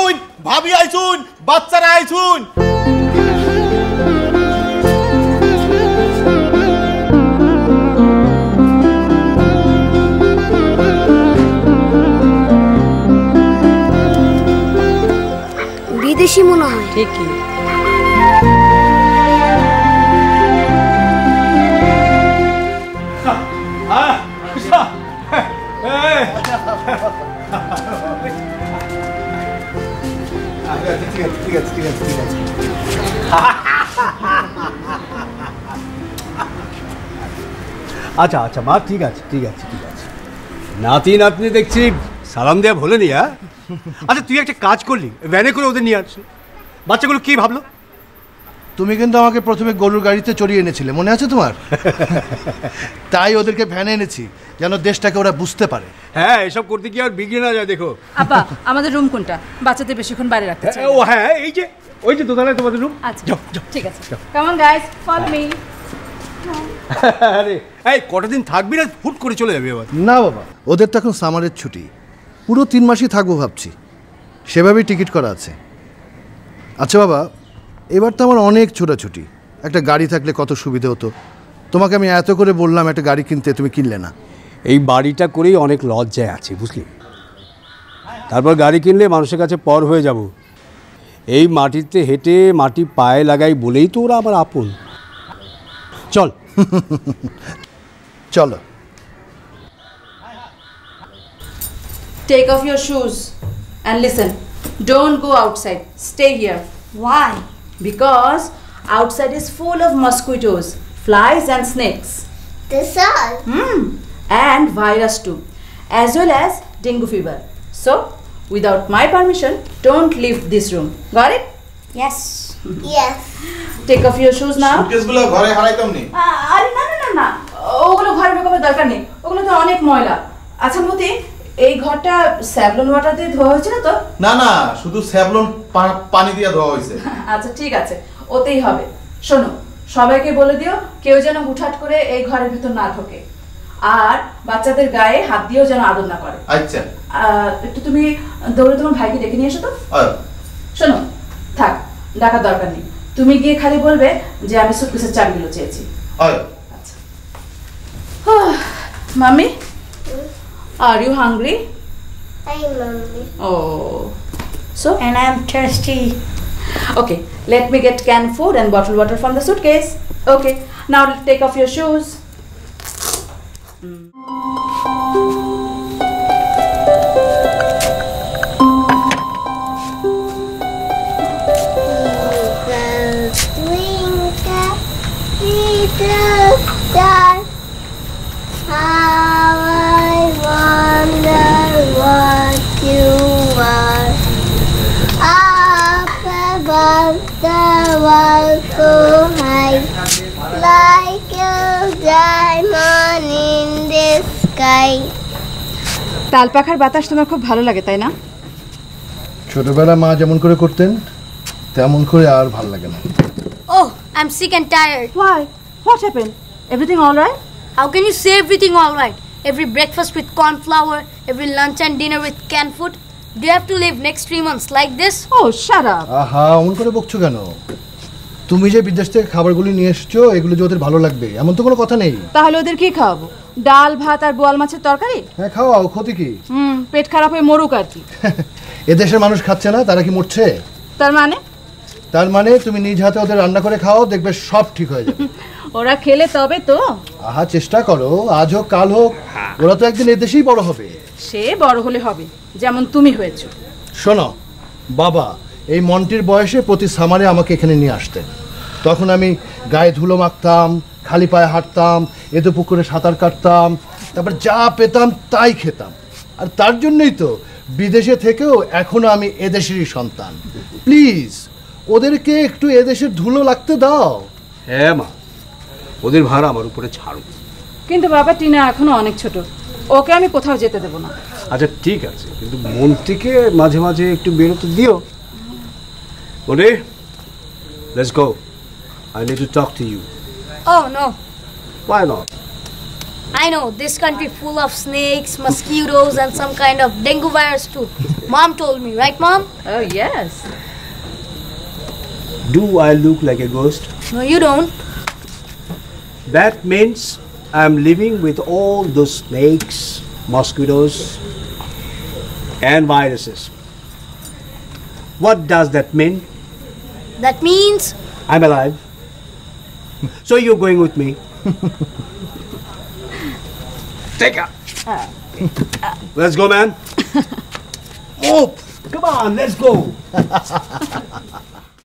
আইছুন, ভাবি আইছুন, বাচ্চারা আইছুন। বিদেশি মনে হয়। ঠিকই। ঠিক আছে ঠিক আছে ঠিক আছে। আচ্ছা আচ্ছা মা, ঠিক আছে ঠিক আছে ঠিক আছে। নাতি নাতনি দেখছি সালাম দেওয়া ভুলেনি। হ্যাঁ আচ্ছা, তুই একটা কাজ করলি, ভ্যানে করে ওদের নিয়ে আসছিস, বাচ্চাগুলো কি ভাবলো? তুমি কিন্তু আমাকে প্রথমে গরুর গাড়িতে চড়িয়ে এনেছিলে, মনে আছে তোমার? তাই ওদেরকে ভ্যানে এনেছি, যেন দেশটাকে ওরা বুঝতে পারে। হ্যাঁ, এসব করতে কি আর বিগড়ে না যায়। দেখো আপা, আমাদের রুম কোনটা? বাচ্চাদের বেশিক্ষণ বাইরে রাখতে চাই। ও হ্যাঁ, এই যে ওই যে দোতলায় তোমাদের রুম। আচ্ছা ঠিক আছে, come on guys, follow me. আরে এই কটা দিন থাকবি না হুট করে চলে যাবি আবার? না বাবা, ওদের তো এখন সামারের ছুটি, পুরো 3 মাসই থাকবো ভাবছি, সেভাবেই টিকিট করা আছে। আচ্ছা বাবা, এবার তো আমার অনেক ছোটাছুটি, একটা গাড়ি থাকলে কত সুবিধা হতো। তোমাকে আমি এত করে বললাম একটা গাড়ি কিনতে, তুমি কিনলে না। এই বাড়িটা করেই অনেক লজ্জায় আছে বুঝলি। তারপর গাড়ি কিনলে মানুষের কাছে পর হয়ে যাব। এই মাটিতে হেঁটে মাটি পায়ে লাগাই বলেই তো ওরা আমার আপন। চল চলো। Take off your shoes and listen. Don't go outside. Stay here. Why? Because outside is full of mosquitoes, flies and snakes. This all? And virus too, as well as dengue fever. So, without my permission, don't leave this room. Got it? Yes. Yes. Take off your shoes now. সুটকেসগুলো ঘরে হারাইতাম নি। আরে না না না না, ওগুলো ঘরে ঢোকাবার দরকার নেই, ওগুলো তো অনেক ময়লা। আচ্ছা মতি, এই ঘরটা স্যাভলন ওয়াটার দিয়ে ধোয়া হয়েছিল তো? না না, শুধু স্যাভলন পানি দিয়ে ধোয়া হয়েছে। আচ্ছা ঠিক আছে, ওতেই হবে। শোনো, সবাইকে বলে দিও কেউ যেন হুটহাট করে এই ঘরের ভিতর না ঢোকে, আর বাচ্চাদের গায়ে হাত দিয়েও যেন আদর না করে। আচ্ছা। একটু তুমি দৌড়ে তোমার ভাইকে ডেকে নিয়ে এসো তো। শোনো, থাক, ডাকার দরকার নেই, তুমি গিয়ে খালি বলবে যে আমি সুটকেসের চাবিগুলো চেয়েছি। আচ্ছা। Mummy, are you hungry? Hi, Mommy. Oh, so? And I'm thirsty. Okay, let me get canned food and bottled water from the suitcase. Okay, now take off your shoes. Little star, how I wonder what you are. Up above the world so high, like a diamond in the sky. তালপাখার বাতাস তোমার খুব ভালো লাগে তাই না? ছোটবেলা মা যেমন করে করতেন তেমন করে আর ভালো লাগে না। Oh, I'm sick and tired. Why? What happened? Everything all right? How can you say everything all right? Every breakfast with corn flour, every lunch and dinner with canned food. Do you have to live next 3 months like this? Oh, shut up. আহা, অমন করে বকছো কেন? তুমি যে বিদেশ থেকে খাবারগুলো নিয়ে এসছো, এগুলো যে ওদের ভালো লাগবে এমন তো কোনো কথা নেই। তাহলে ওদের কি খাওয়াবো? ডাল ভাত আর বোয়াল মাছের তরকারি? হ্যাঁ খাওয়াও, ক্ষতি কি? পেট খারাপ হয়ে মরুক আর কি। এদেশের মানুষ খাচ্ছে না, তারা কি মরছে? তার মানে? তার মানে তুমি নিজ হাতে ওদের রান্না করে খাও, দেখবে সব ঠিক হয়ে যাবে। ওরা খেলে তবে তো। আহা, চেষ্টা করো, আজ হোক কাল হোক, ওরা তো একদিন এদেশেই বড় হবে। সে বড় হলে হবে, যেমন তুমি হয়েছো। শোনো বাবা, এই মন্টির বয়সে প্রতি সামারে আমাকে এখানে নিয়ে আসতেন, তখন আমি গায়ে ধুলো মাখতাম, খালি পায়ে হাঁটতাম, এতে পুকুরে সাঁতার কাটতাম, তারপর যা পেতাম তাই খেতাম। আর তার জন্যই তো বিদেশে থেকেও এখনো আমি এদেশেরই সন্তান। প্লিজ ওদেরকে একটু এদেশের ধুলো লাগতে দাও। হ্যাঁ মা, ওদের ভার আমার উপরে ছাড়ো। কিন্তু বাবা, টিনা এখনো অনেক ছোট, ওকে আমি কোথাও যেতে দেবো না। আচ্ছা ঠিক আছে, কিন্তু মন্ত্রীকে মাঝে মাঝে একটু বেরোতে দিও। ওরে, let's go. I need to talk to you. Oh no. Why not? I know, this country full of snakes, mosquitoes, and some kind of dengue virus too. Mom told me, right, Mom? Oh, yes. Do I look like a ghost? No, you don't. That means I'm living with all those snakes, mosquitoes, and viruses. What does that mean? That means I'm alive. So you're going with me. Take her. Let's go, man. Move. Come on, let's go.